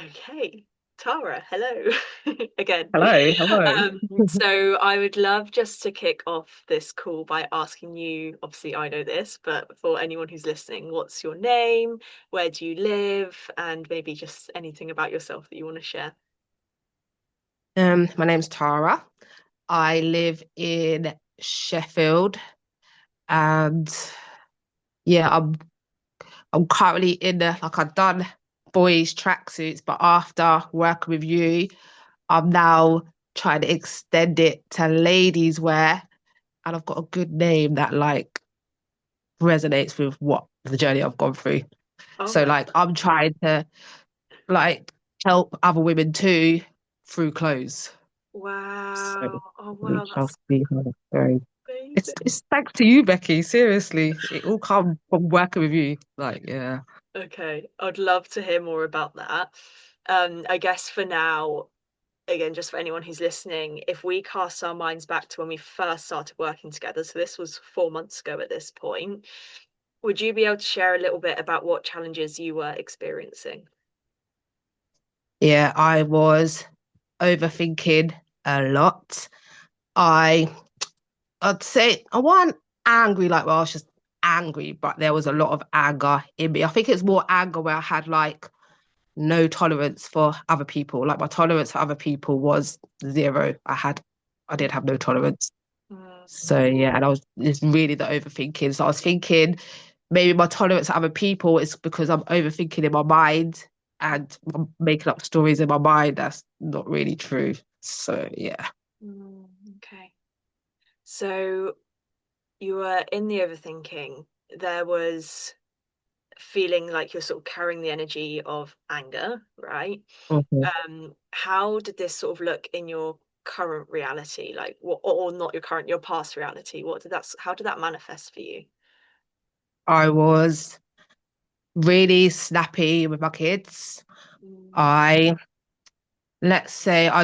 Okay, Tara, hello again. Hello, hello. So I would love just to kick off this call by asking you, obviously I know this, but for anyone who's listening, what's your name? Where do you live? And maybe just anything about yourself that you want to share. My name's Tara. I live in Sheffield, and yeah, I'm currently in the like I've done boys tracksuits, but after working with you, I'm now trying to extend it to ladies wear, and I've got a good name that like resonates with what the journey I've gone through. All So right. like I'm trying to like help other women too through clothes. So Wow. Oh, we wow, shall that's see how that goes. It's amazing. it's thanks to you, Becky. Seriously, it all comes from working with you. Like, yeah. Okay, I'd love to hear more about that. I guess for now, again, just for anyone who's listening, if we cast our minds back to when we first started working together, so this was 4 months ago at this point, would you be able to share a little bit about what challenges you were experiencing? Yeah, I was overthinking a lot. I I'd say I wasn't angry like well, I was just angry, but there was a lot of anger in me. I think it's more anger where I had like no tolerance for other people. Like my tolerance for other people was zero. I did have no tolerance. Mm, So yeah, and I was it's really the overthinking. So I was thinking maybe my tolerance to other people is because I'm overthinking in my mind and I'm making up stories in my mind that's not really true. So yeah. okay. So you were in the overthinking. There was feeling like you're sort of carrying the energy of anger, right? Mhm. How did this sort of look in your current reality? Like what, or not your current, your past reality? How did that manifest for you? I was really snappy with my kids. Mm, I let's say I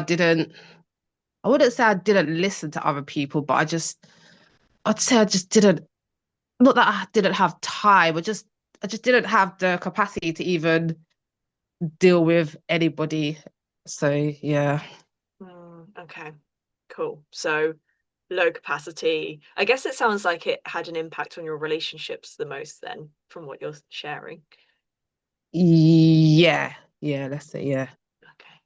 wouldn't say I didn't listen to other people, but I'd say I just didn't not that I didn't have time, I just didn't have the capacity to even deal with anybody. So yeah, okay, cool. So low capacity. I guess it sounds like it had an impact on your relationships the most then, from what you're sharing. yeah, yeah. Let's say yeah. Okay,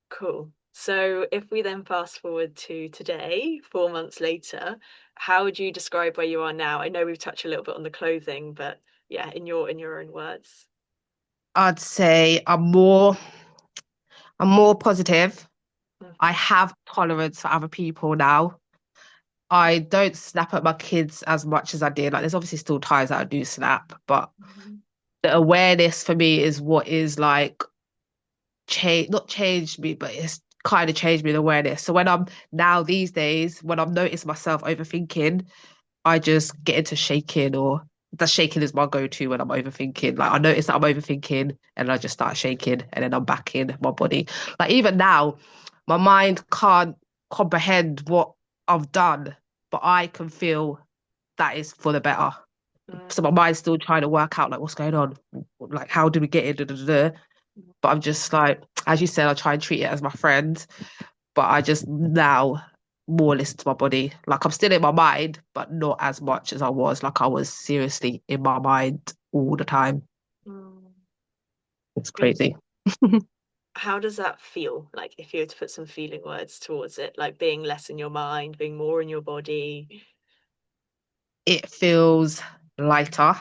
cool. So if we then fast forward to today, 4 months later, how would you describe where you are now? I know we've touched a little bit on the clothing, but yeah, in your own words. I'd say I'm more positive. I Mhm, have tolerance for other people now. I don't snap at my kids as much as I did. Like, there's obviously still times that I do snap, but mhm, the awareness for me is what is like change, not changed me, but it's kind of changed me the awareness. So when I'm now these days, when I've noticed myself overthinking, I just get into shaking or the shaking is my go-to when I'm overthinking. Like I notice that I'm overthinking and I just start shaking and then I'm back in my body. Like even now, my mind can't comprehend what I've done, but I can feel that is for the better. So my mm, mind's still trying to work out like what's going on, like how do we get it? Da, da, da, da. But I'm just like, as you said, I try and treat it as my friend, but I just now more listen to my body. Like I'm still in my mind, but not as much as I was. Like I was seriously in my mind all the time. mm. It's crazy. How does that feel? Like if you were to put some feeling words towards it, like being less in your mind, being more in your body. It feels lighter.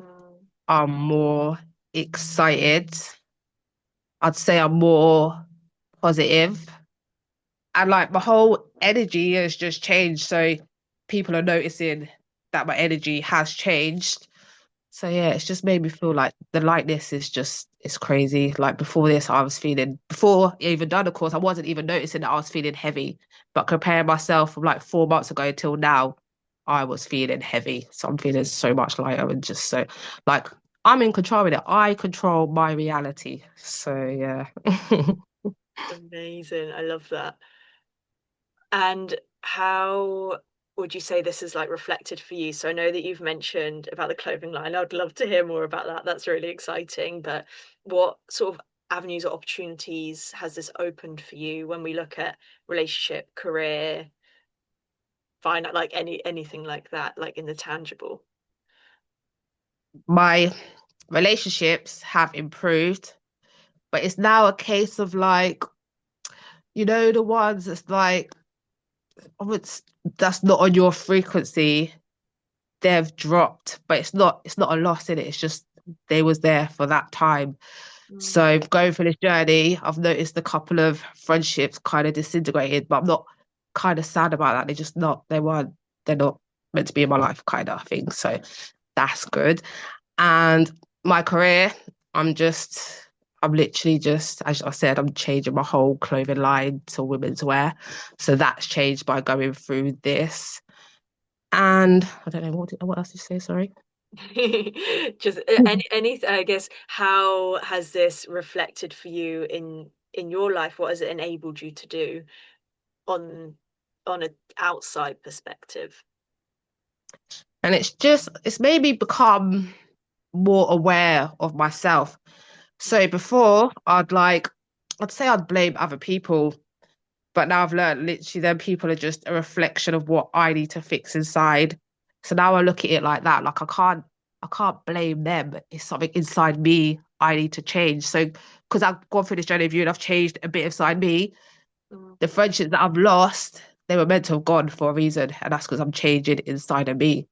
Mm, I'm more excited. I'd say I'm more positive. And like my whole energy has just changed. So people are noticing that my energy has changed. So yeah, it's just made me feel like the lightness is just it's crazy. Like before this, I was feeling before I even done the course, I wasn't even noticing that I was feeling heavy. But comparing myself from like 4 months ago till now, I was feeling heavy. So I'm feeling so much lighter and just so like I'm in control of it. I control my reality. So yeah. amazing. I love that. And how would you say this is like reflected for you? So I know that you've mentioned about the clothing line. I'd love to hear more about that. That's really exciting. But what sort of avenues or opportunities has this opened for you when we look at relationship, career, finance, like anything like that, like in the tangible? My relationships have improved, but it's now a case of like, the ones that's like, oh, that's not on your frequency, they've dropped, but it's not a loss in it. It's just they was there for that time. Mm. So going through this journey, I've noticed a couple of friendships kind of disintegrated, but I'm not kind of sad about that. They're not meant to be in my life kind of thing. So that's good. And my career, I'm just I'm literally just, as I said, I'm changing my whole clothing line to women's wear. So that's changed by going through this. And I don't know what else did you say, sorry. Just any, I guess, how has this reflected for you in your life? What has it enabled you to do on on an outside perspective? And it's made me become more aware of myself. So before I'd say I'd blame other people, but now I've learned literally then people are just a reflection of what I need to fix inside. So now I look at it like that. Like I can't blame them. It's something inside me I need to change. So because I've gone through this journey of you and I've changed a bit inside me, Mm. the friendships that I've lost, they were meant to have gone for a reason. And that's because I'm changing inside of me.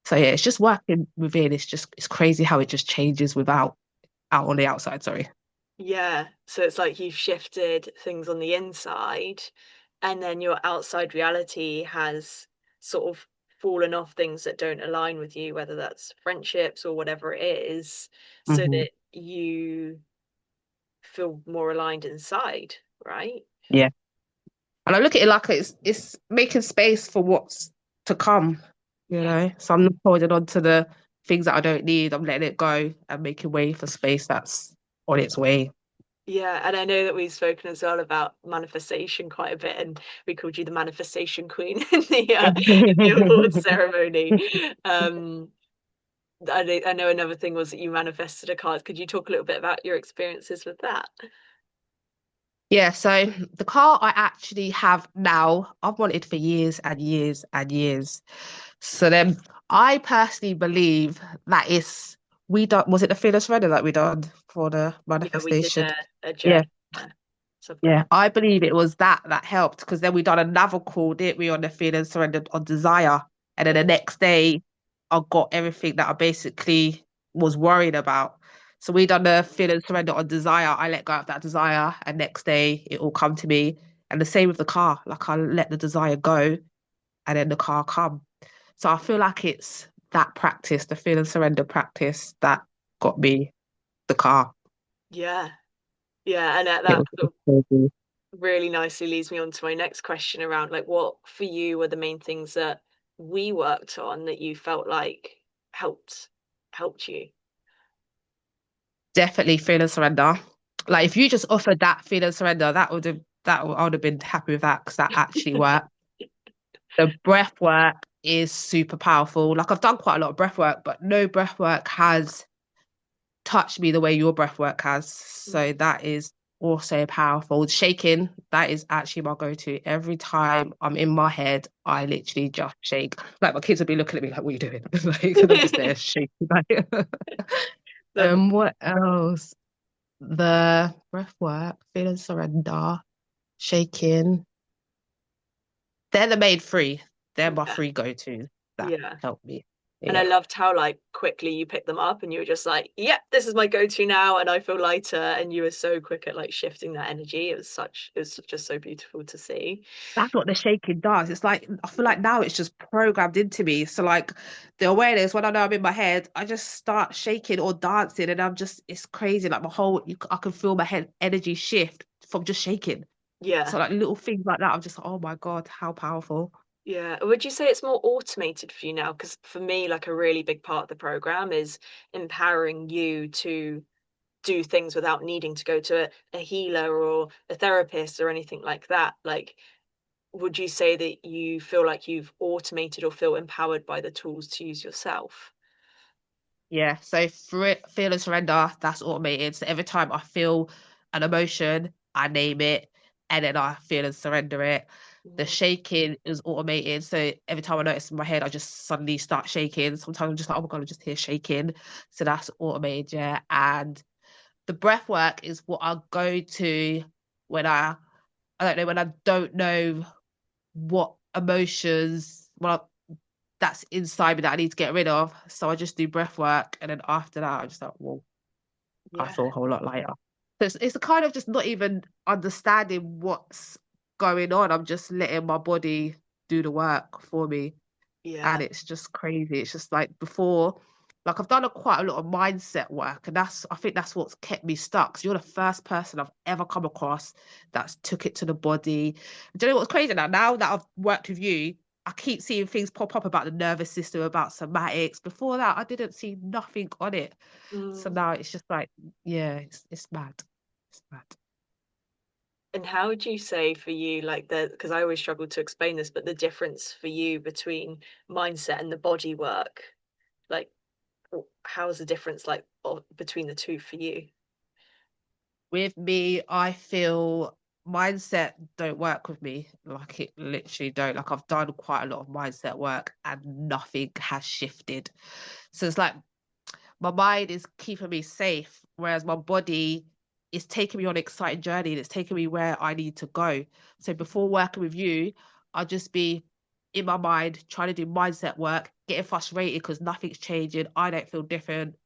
So yeah, it's just working within. It's crazy how it just changes without out on the outside, sorry. Yeah, so it's like you've shifted things on the inside, and then your outside reality has sort of fallen off things that don't align with you, whether that's friendships or whatever it is, so Hmm. that you feel more aligned inside, right? Yeah. And I look at it like it's making space for what's to come, Yeah. So I'm not holding on to the things that I don't need. I'm letting it go and making way for space that's on its way. Yeah, and I know that we've spoken as well about manifestation quite a bit, and we called you the manifestation queen in the awards ceremony. Um, I know another thing was that you manifested a card. Could you talk a little bit about your experiences with that? Yeah, so the car I actually have now, I've wanted for years and years and years. So then I personally believe that we done, was it the Fearless Runner that we done for the Yeah, we did manifestation? a Yeah. journey there. So I've got Yeah, I believe it was that helped because then we done another call, didn't we, on the Feel and Surrender on Desire. And then yeah. the next day, I got everything that I basically was worried about. So we done the Feel and Surrender on Desire. I let go of that desire, and next day it all come to me. And the same with the car. Like I let the desire go, and then the car come. So I feel like it's that practice, the Feel and Surrender practice, that got me the car. Yeah, yeah, and It that was sort of crazy. really nicely leads me on to my next question around like what for you were the main things that we worked on that you felt like helped helped you. Definitely feel and surrender. Like if you just offered that feel and surrender, I would have been happy with that because that actually worked. The breath work is super powerful. Like I've done quite a lot of breath work, but no breath work has touched me the way your breath work has. So Mm. that is also powerful. Shaking, that is actually my go-to. Every time I'm in my head, I literally just shake. Like my kids would be looking at me like, what are you doing? Like, and I'm just there shaking. Like, Love what else? The breath work, feel and surrender, shaking. They're the main three. They're my yeah, three go-tos that yeah. help me. And I Yeah. loved how like quickly you picked them up and you were just like, yep, this is my go-to now and I feel lighter and you were so quick at like shifting that energy. It was just so beautiful to see. That's what the shaking does. It's like I feel like now it's just programmed into me. So like the awareness, when I know I'm in my head, I just start shaking or dancing, and it's crazy. Like I can feel my head energy shift from just shaking. Yeah. So like little things like that, I'm just like, oh my God, how powerful. Yeah. Would you say it's more automated for you now? Because for me, like a really big part of the program is empowering you to do things without needing to go to a healer or a therapist or anything like that. Like, would you say that you feel like you've automated or feel empowered by the tools to use yourself? Yeah. So feel and surrender, that's automated. So every time I feel an emotion, I name it, and then I feel and surrender it. The Mm. shaking is automated. So every time I notice in my head, I just suddenly start shaking. Sometimes I'm just like, oh my God, I just hear shaking. So that's automated, yeah. And the breath work is what I'll go to when I don't know, when I don't know what emotions, well, that's inside me that I need to get rid of. So I just do breath work. And then after that, I just like, well, I Yeah, feel a whole lot lighter. So it's a kind of just not even understanding what's going on. I'm just letting my body do the work for me. And yeah. it's just crazy. It's just like before, like I've done quite a lot of mindset work, and I think that's what's kept me stuck. So you're the first person I've ever come across that's took it to the body. Do you know what's crazy now? Now that I've worked with you, I keep seeing things pop up about the nervous system, about somatics. Before that, I didn't see nothing on it. So Mm. now it's just like, yeah, it's mad. It's mad. And how would you say for you, like because I always struggle to explain this, but the difference for you between mindset and the body work, like how's the difference like between the two for you? With me, I feel mindset don't work with me. Like it literally don't. Like I've done quite a lot of mindset work and nothing has shifted. So it's like my mind is keeping me safe, whereas my body is taking me on an exciting journey and it's taking me where I need to go. So before working with you, I'll just be in my mind trying to do mindset work, getting frustrated because nothing's changing. I don't feel different,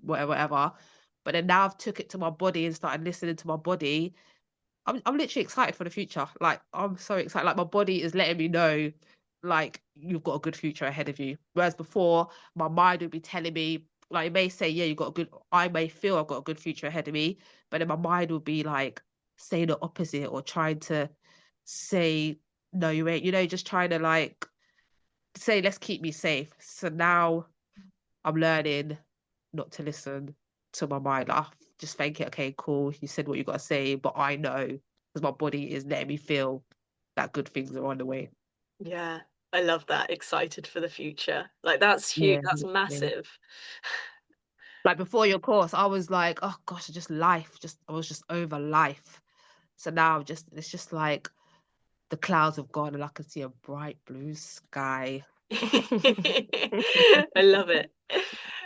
whatever, whatever. But then now I've took it to my body and started listening to my body. I'm literally excited for the future. Like I'm so excited. Like my body is letting me know, like you've got a good future ahead of you. Whereas before, my mind would be telling me, like it may say, yeah, you got a good. I may feel I've got a good future ahead of me, but then my mind would be like saying the opposite or trying to say, no, you ain't. You know, just trying to like say, let's keep me safe. So now I'm learning not to listen to my mind. Like, I just think it, okay, cool. You said what you got to say, but I know because my body is letting me feel that good things are on the way. Yeah, I love that. Excited for the future. Like that's huge. Yeah, That's literally. massive. Like before your course, I was like, oh gosh, just life. Just I was just over life. So now just it's just like the clouds have gone and I can see a bright blue sky. I love it.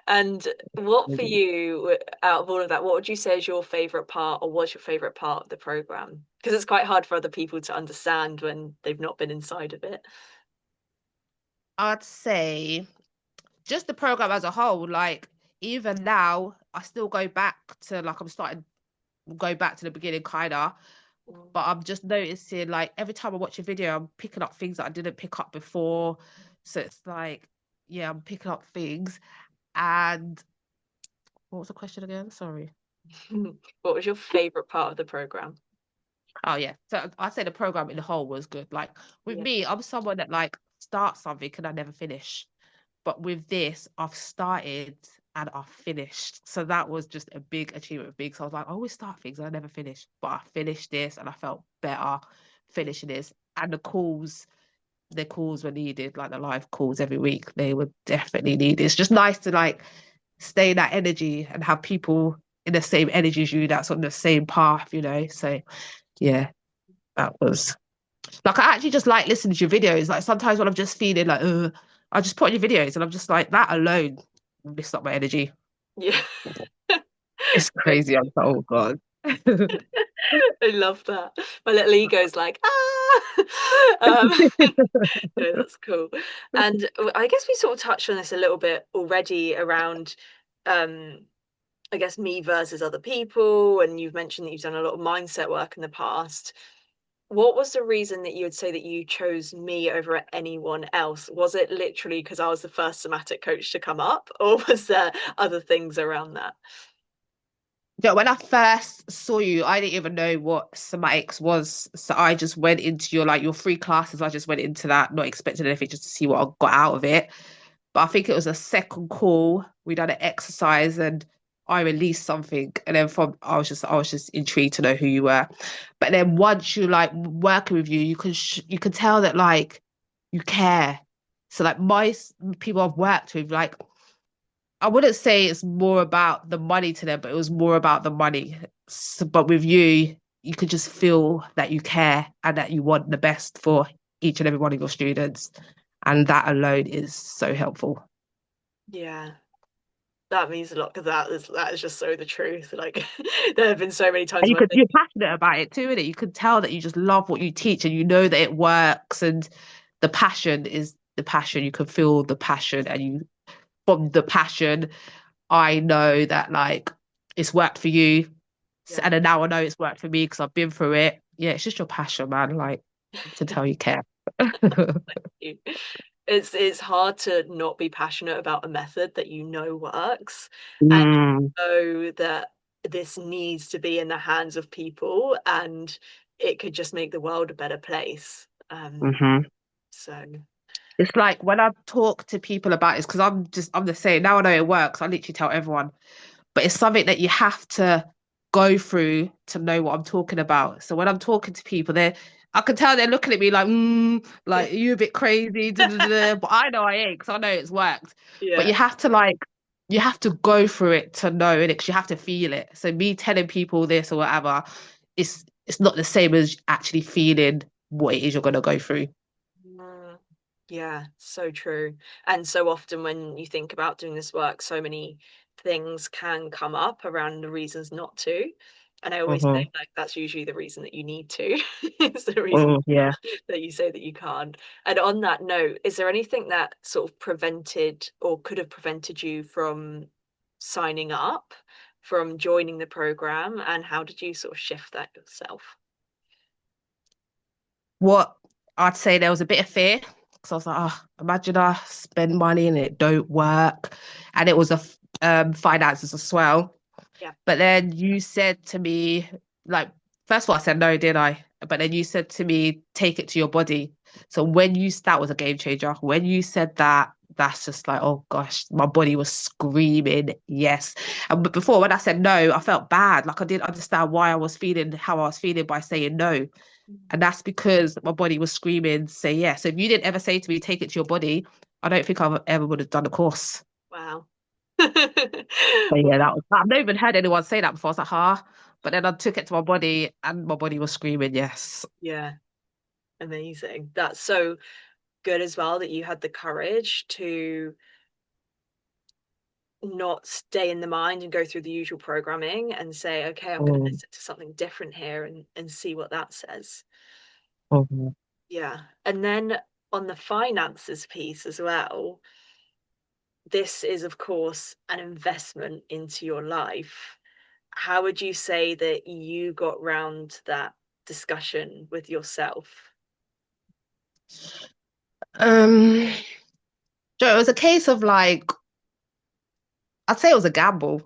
And what for you, out of all of that, what would you say is your favorite part, or was your favorite part of the program? Because it's quite hard for other people to understand when they've not been inside of it. I'd say just the program as a whole, like even now, I still go back to like I'm starting go back to the beginning kinda, Mm. but I'm just noticing like every time I watch a video, I'm picking up things that I didn't pick up before. So it's like, yeah, I'm picking up things. And what was the question again? Sorry. What was your favorite part of the program? Oh yeah. So I'd say the program in the whole was good. Like with Yeah. me, I'm someone that like starts something and I never finish. But with this, I've started and I've finished. So that was just a big achievement for me. So I was like, I always start things and I never finish. But I finished this and I felt better Yeah. finishing this. And the calls were needed, like the live calls every week. They were definitely needed. It's just nice to like stay in that energy and have people in the same energy as you that's on the same path, you know. So yeah, that was like I actually just like listening to your videos. Like sometimes when I'm just feeling like, I just put on your videos and I'm just like that alone lifts up my energy. Yeah. It's crazy. I'm like, oh God. I love that. My little ego's like, ah. No, that's cool. And I guess we sort of touched on this a little bit already around, um, I guess me versus other people, and you've mentioned that you've done a lot of mindset work in the past. What was the reason that you would say that you chose me over anyone else? Was it literally because I was the first somatic coach to come up, or was there other things around that? Yeah, when I first saw you, I didn't even know what somatics was. So I just went into your free classes. I just went into that, not expecting anything, just to see what I got out of it. But I think it was a second call. We done an exercise and I released something. And then from I was just intrigued to know who you were. But then once you like working with you, you can tell that like you care. So like people I've worked with, like I wouldn't say it's more about the money to them, but it was more about the money. But with you, you could just feel that you care and that you want the best for each and every one of your students. And that alone is so helpful. Yeah, that means a lot because that is just so the truth. Like there have been so many times And when you're passionate about it too, innit? You could tell that you just love what you teach and you know that it works and the passion is the passion. You can feel the passion and you from the passion, I know that like it's worked for you. yeah. And then now I know it's worked for me because I've been through it. Yeah, it's just your passion, man. Like to tell you care. It's hard to not be passionate about a method that you know works and Mm, know that this needs to be in the hands of people and it could just make the world a better place. hmm. So It's like when I talk to people about this, because I'm the same. Now I know it works. I literally tell everyone, but it's something that you have to go through to know what I'm talking about. So when I'm talking to people, I can tell they're looking at me like you a bit crazy, da, da, da, da. But I know I ain't, because I know it's worked. But yeah. you have to go through it to know it, because you have to feel it. So me telling people this or whatever, it's not the same as actually feeling what it is you're gonna go through. Mm, yeah, so true. And so often when you think about doing this work, so many things can come up around the reasons not to. And I always say, Hmm. like, that's usually the reason that you need to. It's the reason Mm, yeah. that you say that you can't. And on that note, is there anything that sort of prevented or could have prevented you from signing up, from joining the program? And how did you sort of shift that yourself? What I'd say, there was a bit of fear because I was like, oh, imagine I spend money and it don't work. And it was finances as well. Yeah. But then you said to me, like, first of all, I said no, didn't I? But then you said to me, take it to your body. So that was a game changer. When you said that, that's just like, oh gosh, my body was screaming, yes. And but before, when I said no, I felt bad. Like I didn't understand why I was feeling how I was feeling by saying no. And that's because my body was screaming, say yes. So if you didn't ever say to me, take it to your body, I don't think I ever would have done the course. Wow. So yeah, Wow. I've never even heard anyone say that before. I was like, huh? But then I took it to my body and my body was screaming, yes. Yeah, amazing. That's so good as well that you had the courage to not stay in the mind and go through the usual programming and say, okay, I'm going to Mm, listen to something different here and see what that says. mhm. Yeah. And then on the finances piece as well, this is, of course, an investment into your life. How would you say that you got round that discussion with yourself? Um, so it was a case of like, I'd say it was a gamble.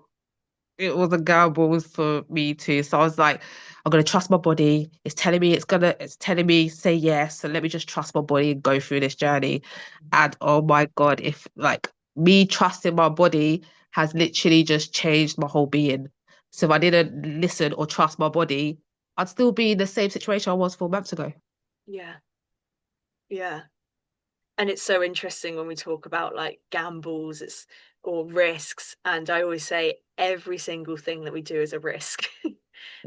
It was a gamble for me too. So I was like, I'm gonna trust my body. It's telling me say yes. So let me just trust my body and go through this journey. And oh my God, if like me trusting my body has literally just changed my whole being. So if I didn't listen or trust my body, I'd still be in the same situation I was 4 months ago. Yeah, yeah. And it's so interesting when we talk about like gambles it's or risks, and I always say every single thing that we do is a risk.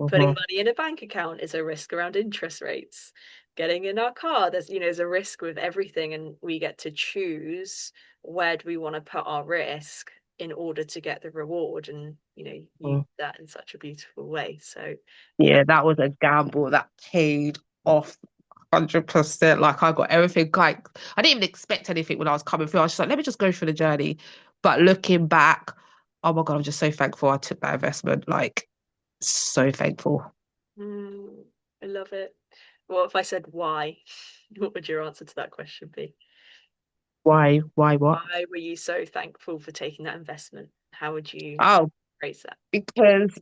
Putting Hmm. money in a bank account is a risk around interest rates. Getting in our car, there's a risk with everything, and we get to choose where do we want to put our risk in order to get the reward, and use that in such a beautiful way. So yeah. Yeah, that was a gamble that paid off 100%. Like I got everything. Like I didn't even expect anything when I was coming through. I was just like, let me just go through the journey. But looking back, oh my God, I'm just so thankful I took that investment. Like so thankful. Mm, I love it. What if I said why? What would your answer to that question be? Why? Why what? Why were you so thankful for taking that investment? How would you Oh, phrase that? because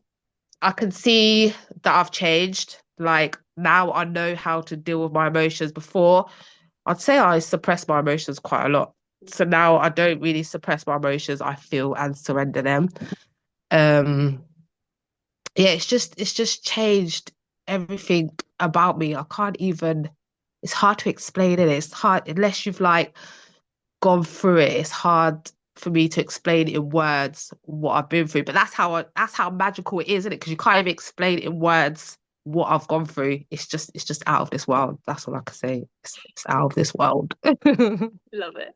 I can see that I've changed. Like now I know how to deal with my emotions. Before, I'd say I suppressed my emotions quite a lot. So now I don't really suppress my emotions. I feel and surrender them. Um, yeah, it's just changed everything about me. I can't even, it's hard to explain it. It's hard unless you've like gone through it. It's hard for me to explain in words what I've been through. But that's how magical it is, isn't it? Because you can't even explain in words what I've gone through. It's just out of this world. That's all I can say. It's out of this world. Love it.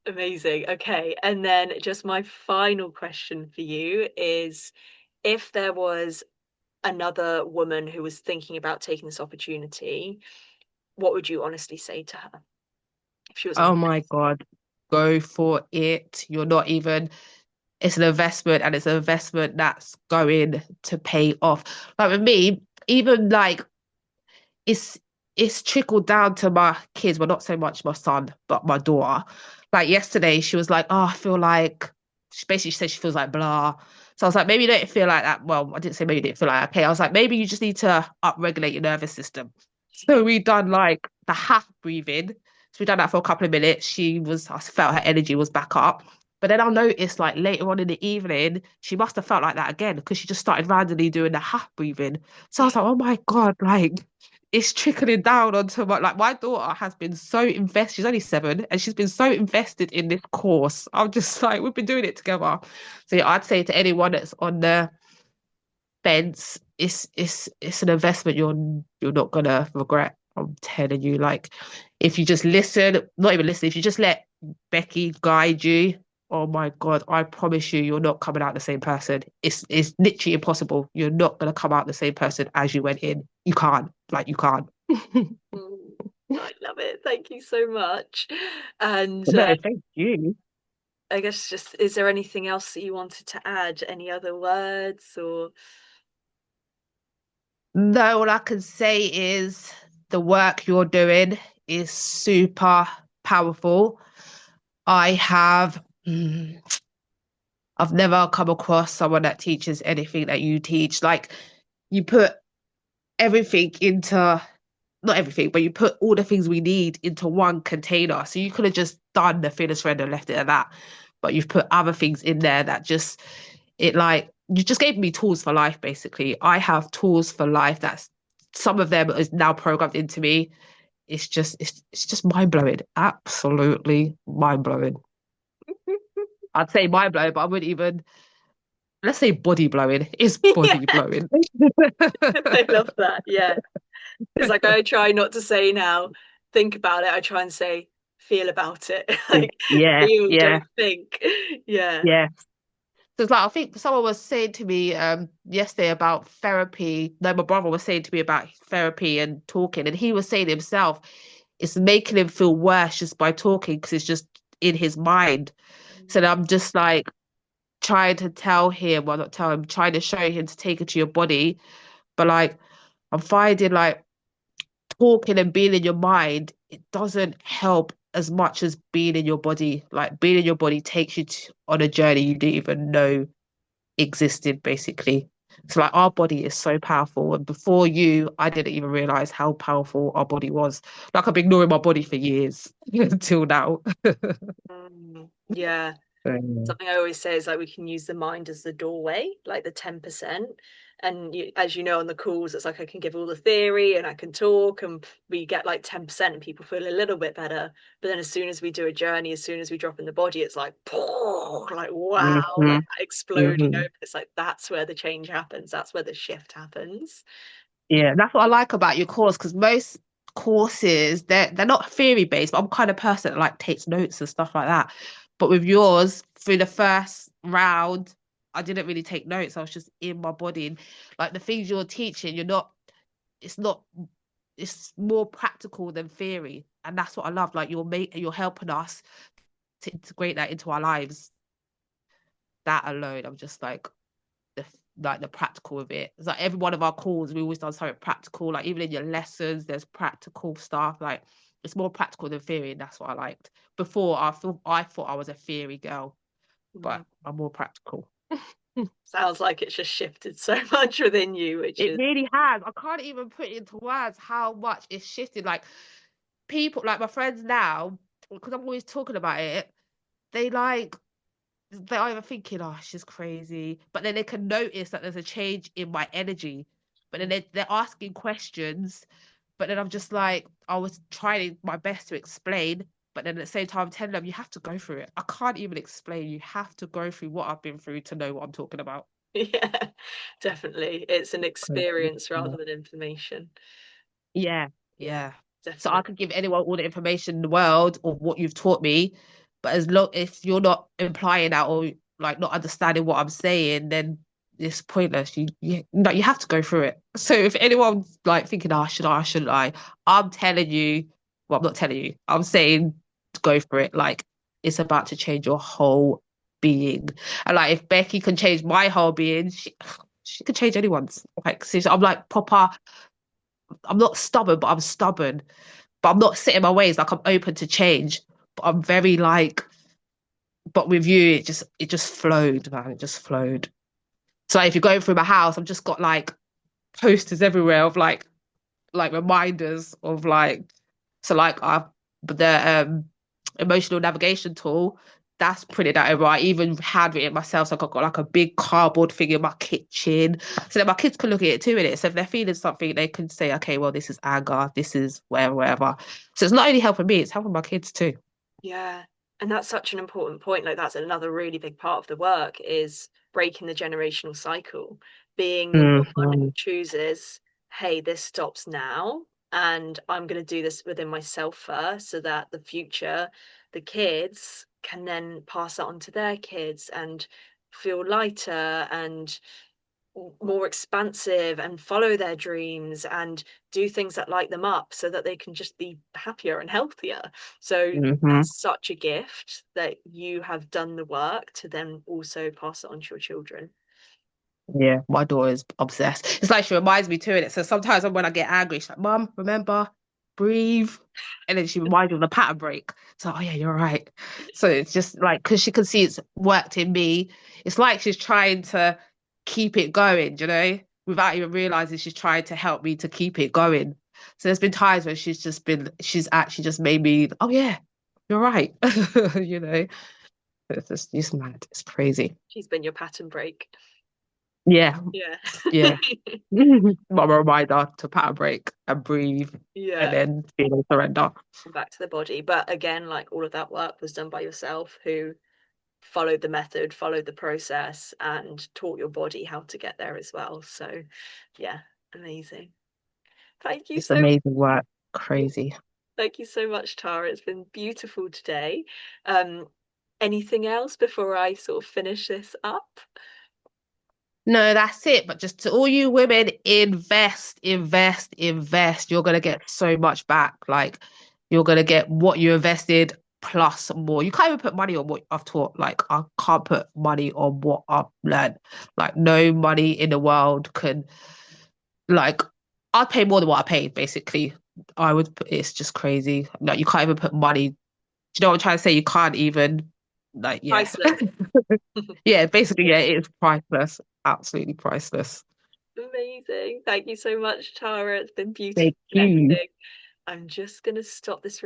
Amazing. Okay. And then just my final question for you is if there was another woman who was thinking about taking this opportunity, what would you honestly say to her if she was on Oh the my God. Go for it. You're not even, it's an investment and it's an investment that's going to pay off. Like with me, even like it's it's trickled down to my kids, well, not so much my son, but my daughter. Like yesterday, she was like, "Oh, I feel like." She basically said she feels like blah. So I was like, maybe you don't feel like that. Well, I didn't say maybe you didn't feel like that. Okay, I was like, maybe you just need to upregulate your nervous system. So we done like the half breathing. So we done that for a couple of minutes. I felt her energy was back up. But then I noticed like later on in the evening, she must have felt like that again because she just started randomly doing the half breathing. So I was like, oh my God, like it's trickling down onto my daughter has been so invested. She's only 7 and she's been so invested in this course. I'm just like, we've been doing it together. So yeah, I'd say to anyone that's on the fence, it's an investment you're not gonna regret. I'm telling you, like if you just listen, not even listen, if you just let Becky guide you, oh my God, I promise you, you're not coming out the same person. It's literally impossible. You're not gonna come out the same person as you went in. You can't, like you can't. Mm, I love it. Thank you so much. And No, thank you. I guess just, is there anything else that you wanted to add? Any other words or? No, all I can say is the work you're doing is super powerful. I have, I've never come across someone that teaches anything that you teach. Like you put everything into, not everything, but you put all the things we need into one container. So you could have just done the fitness friend and left it at that. But you've put other things in there that just, it like, you just gave me tools for life, basically. I have tools for life that's, some of them is now programmed into me. It's just mind blowing. Absolutely mind blowing. I'd say mind blowing, but I wouldn't even, let's say body blowing. It's Yeah, body blowing. I love that. Yeah. It's like I try not to say now, think about it. I try and say, feel about it. Like Yeah, feel, yeah, don't think. Yeah. yeah. So it's like I think someone was saying to me yesterday about therapy. No, my brother was saying to me about therapy and talking, and he was saying himself, it's making him feel worse just by talking because it's just in his mind. So then I'm just like trying to tell him, well, not tell him, trying to show him to take it to your body. But like I'm finding like talking and being in your mind, it doesn't help as much as being in your body. Like being in your body takes you on a journey you didn't even know existed, basically. So like our body is so powerful. And before you, I didn't even realize how powerful our body was. Like I've been ignoring my body for years until now. Yeah. Um, Something I always say is like we can use the mind as the doorway, like the 10%. And you, as you know, on the calls, it's like I can give all the theory and I can talk, and we get like 10% and people feel a little bit better. But then as soon as we do a journey, as soon as we drop in the body, it's like, like wow, like mhm, exploding mhm. open. It's like that's where the change happens. That's where the shift happens. Yeah, that's what I like about your course because most courses they're not theory based, but I'm kind of person that like takes notes and stuff like that. But with yours, through the first round, I didn't really take notes. I was just in my body and like the things you're teaching, it's not it's more practical than theory. And that's what I love. Like you're helping us to integrate that into our lives. That alone, I'm just the like the practical of it. It's like every one of our calls, we always done something practical. Like even in your lessons, there's practical stuff. Like it's more practical than theory, and that's what I liked. Before I thought I was a theory girl, but Mm. I'm more practical. Sounds like it's just shifted so much within you, which It is really has. I can't even put it into words how much it's shifted. Like people, like my friends now, because I'm always talking about it, they like they're either thinking, oh, she's crazy, but then they can notice that there's a change in my energy. But then they're asking questions, but then I'm just like, I was trying my best to explain. But then at the same time, I'm telling them you have to go through it. I can't even explain. You have to go through what I've been through to know what I'm talking about. Yeah, definitely. It's an Crazy. experience rather than information. Yeah, Yeah, yeah. So I definitely. could give anyone all the information in the world or what you've taught me, but as long if you're not implying that or like not understanding what I'm saying, then it's pointless. You no, you have to go through it. So if anyone's like thinking, oh, should I, shouldn't I? I'm telling you, well, I'm not telling you. I'm saying to go for it. Like it's about to change your whole being. And like if Becky can change my whole being, she could change anyone's. Like seriously, I'm like proper. I'm not stubborn, but I'm stubborn. But I'm not set in my ways. Like I'm open to change. But I'm very like, but with you, it just flowed, man. It just flowed. So like, if you're going through my house, I've just got like posters everywhere of like reminders of like so like I've the emotional navigation tool that's printed out over. I even handwritten it myself. So I've got like a big cardboard thing in my kitchen. So that my kids can look at it too in it. So if they're feeling something, they can say, okay, well, this is anger, this is whatever, whatever. So it's not only helping me, it's helping my kids too. Yeah. And that's such an important point. Like that's another really big part of the work is breaking the generational cycle, being the one who Hmm. chooses, hey, this stops now, and I'm going to do this within myself first so that the future, the kids can then pass that on to their kids and feel lighter and more expansive and follow their dreams and do things that light them up so that they can just be happier and healthier. So Hmm. that's such a gift that you have done the work to then also pass it on to your children. Yeah, my daughter is obsessed. It's like she reminds me too in it. So sometimes when I get angry, she's like, Mum, remember, breathe. And then she reminds me of the pattern break. So, oh yeah, you're right. So it's just like, because she can see it's worked in me. It's like she's trying to keep it going, without even realizing she's trying to help me to keep it going. So there's been times when she's actually just made me, oh yeah, you're right. you know, it's mad. It's crazy. She's been your pattern break. Yeah, Yeah. yeah. But a reminder to pat a break and breathe and Yeah. then feel and surrender. Back to the body. But again, like all of that work was done by yourself who followed the method, followed the process, and taught your body how to get there as well. So, yeah, amazing. Thank you It's so amazing work. yeah, Crazy. thank you so much, Tara. It's been beautiful today. Um, anything else before I sort of finish this up? No, that's it. But just to all you women, invest, invest, invest. You're gonna get so much back. Like you're gonna get what you invested plus more. You can't even put money on what I've taught. Like I can't put money on what I've learned. Like no money in the world can like I'd pay more than what I paid, basically. It's just crazy. Like you can't even put money. Do you know what I'm trying to say? You can't even like yeah. Priceless. Yeah, basically, yeah, it is priceless. Absolutely priceless. Amazing. Thank you so much, Tara. It's been beautiful Thank you. connecting. I'm just going to stop this